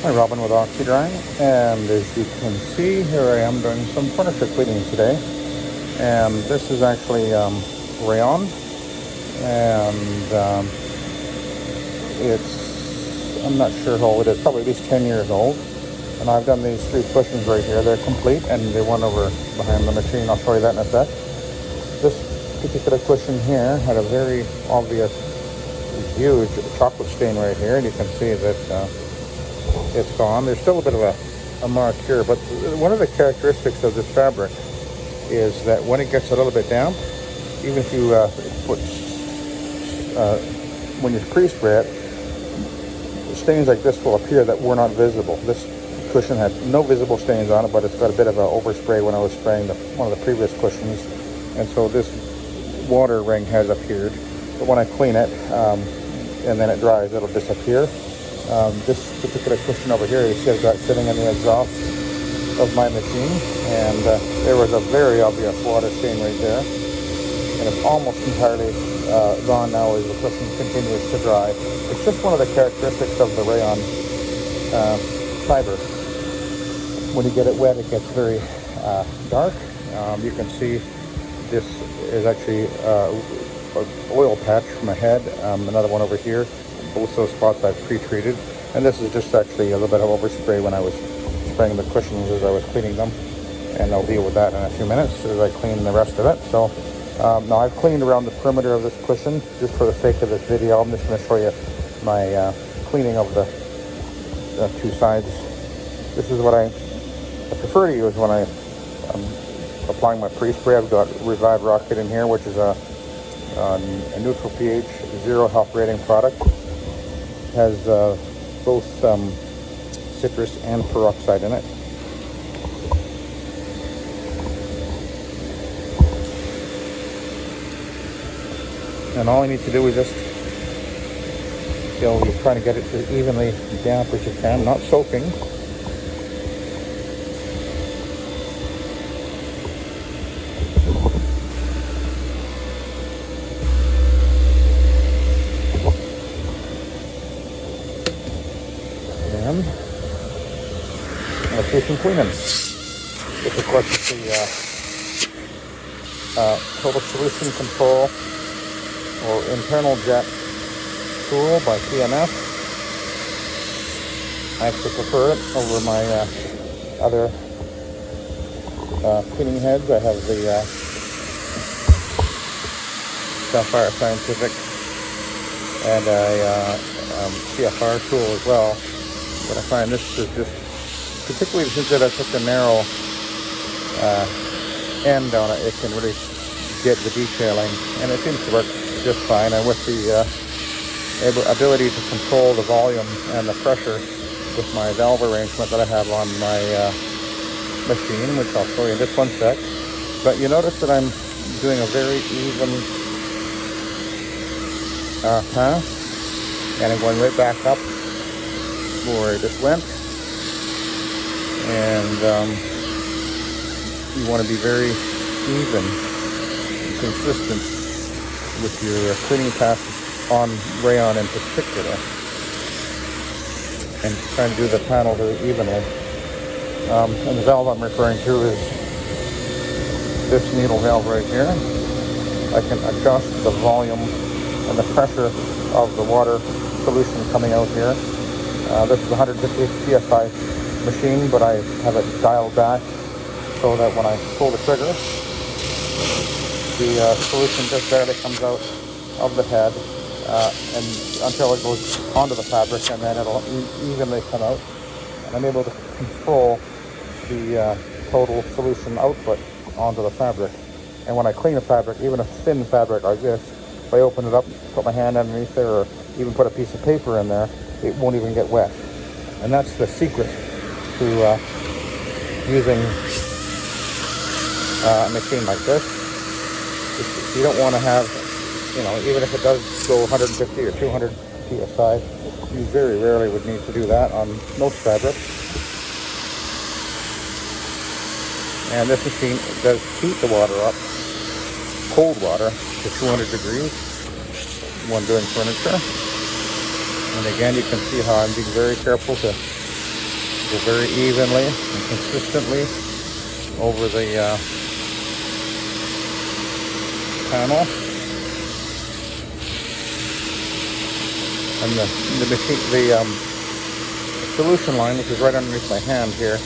Hi, Robin with Oxy-Dry, and as you can see, here I am doing some furniture cleaning today. And this is actually rayon, and I'm not sure how old it is, probably at least 10 years old. And I've done these 3 cushions right here. They're complete, and they went over behind the machine. I'll show you that in a sec. This particular cushion here had a very obvious, huge chocolate stain right here, and you can see that it's gone. There's still a bit of a mark here, but one of the characteristics of this fabric is that when it gets a little bit damp, even if you when you pre-spray it, stains like this will appear that were not visible. This cushion had no visible stains on it, but it's got a bit of an overspray when I was spraying one of the previous cushions, and so this water ring has appeared. But when I clean it and then it dries, it'll disappear. This particular cushion over here, you see I've got sitting in the exhaust of my machine, and there was a very obvious water stain right there, and it's almost entirely gone now as the cushion continues to dry. It's just one of the characteristics of the rayon fiber. When you get it wet, it gets very dark. You can see this is actually an oil patch from a head, another one over here. Both those spots I've pre-treated, and this is just actually a little bit of overspray when I was spraying the cushions as I was cleaning them, and I'll deal with that in a few minutes as I clean the rest of it. So now I've cleaned around the perimeter of this cushion just for the sake of this video. I'm just going to show you my cleaning of the 2 sides. This is what I prefer to use when I'm applying my pre-spray. I've got Revive Rocket in here, which is a neutral pH, 0 health rating product. Has both citrus and peroxide in it. And all you need to do is just, you're trying to get it as evenly damp as you can, not soaking. And let's do some cleaning. This, of course, is the total solution control or internal jet tool by TMS. I actually prefer it over my other cleaning heads. I have the Sapphire Scientific and a CFR tool as well. But I find this is just, particularly since it has such a narrow end on it, it can really get the detailing, and it seems to work just fine. And with the ability to control the volume and the pressure with my valve arrangement that I have on my machine, which I'll show you in just one sec. But you notice that I'm doing a very even pass, and I'm going right back up where I just went. And you want to be very even and consistent with your cleaning passes on rayon in particular, and trying to do the panel very evenly. And the valve I'm referring to is this needle valve right here. I can adjust the volume and the pressure of the water solution coming out here. This is a 150 psi machine, but I have it dialed back so that when I pull the trigger, the solution just barely comes out of the head, and until it goes onto the fabric, and then it'll evenly come out. And I'm able to control the total solution output onto the fabric. And when I clean a fabric, even a thin fabric like this, if I open it up, put my hand underneath there, or even put a piece of paper in there, it won't even get wet. And that's the secret to using a machine like this. You don't want to have, even if it does go 150 or 200 psi, you very rarely would need to do that on most fabrics. And this machine does heat the water up, cold water, to 200 degrees when doing furniture. And again, you can see how I'm being very careful to go very evenly and consistently over the panel. And the solution line, which is right underneath my hand here,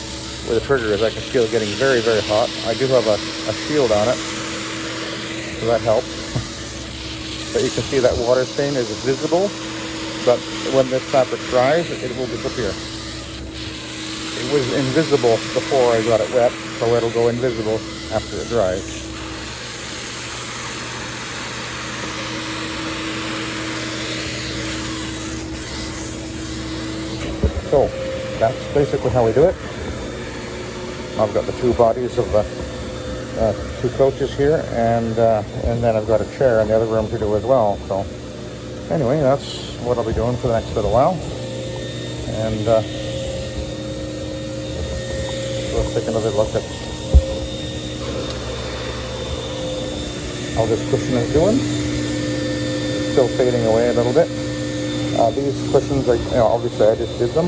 where the trigger is, I can feel it getting very, very hot. I do have a shield on it, so that helps. But you can see that water stain is visible, but when this fabric dries, it will disappear. It was invisible before I got it wet, so it'll go invisible after it dries. So that's basically how we do it. I've got the two bodies of the two coaches here, and then I've got a chair in the other room to do as well. So anyway, that's what I'll be doing for the next little while. And so let's take another look at how this cushion is doing. It's still fading away a little bit. These cushions, obviously I just did them,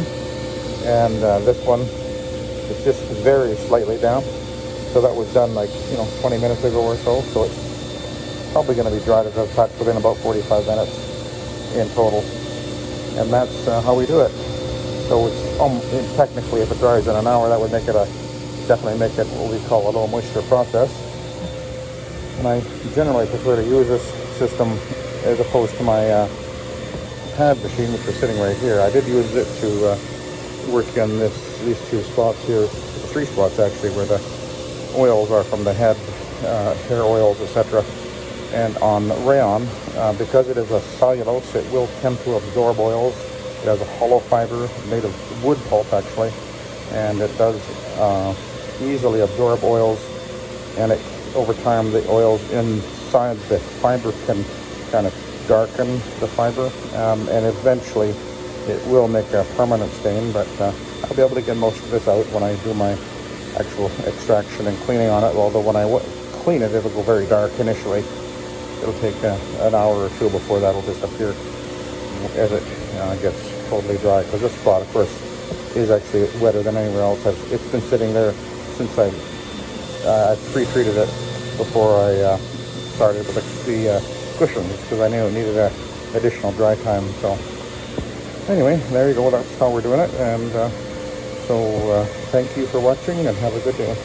and this one is just very slightly damp. So that was done 20 minutes ago or so. So it's probably going to be dried as a patch within about 45 minutes in total. And that's how we do it. So it's technically, if it dries in an hour, that would make it definitely make it what we call a low moisture process. And I generally prefer to use this system as opposed to my pad machine, which is sitting right here. I did use it to work on these two spots here, three spots actually, where the oils are from the head, hair oils, etc. And on rayon, because it is a cellulose, it will tend to absorb oils. It has a hollow fiber made of wood pulp actually, and it does easily absorb oils, and over time the oils inside the fiber can kind of darken the fiber, and eventually it will make a permanent stain, but I'll be able to get most of this out when I do my actual extraction and cleaning on it. Although when I clean it, it'll go very dark initially. It'll take an hour or two before that'll disappear as it gets totally dry, because this spot, of course, is actually wetter than anywhere else. It's been sitting there since I pre-treated it before I started with the cushions, because I knew it needed additional dry time. So anyway, there you go. That's how we're doing it. And so thank you for watching, and have a good day.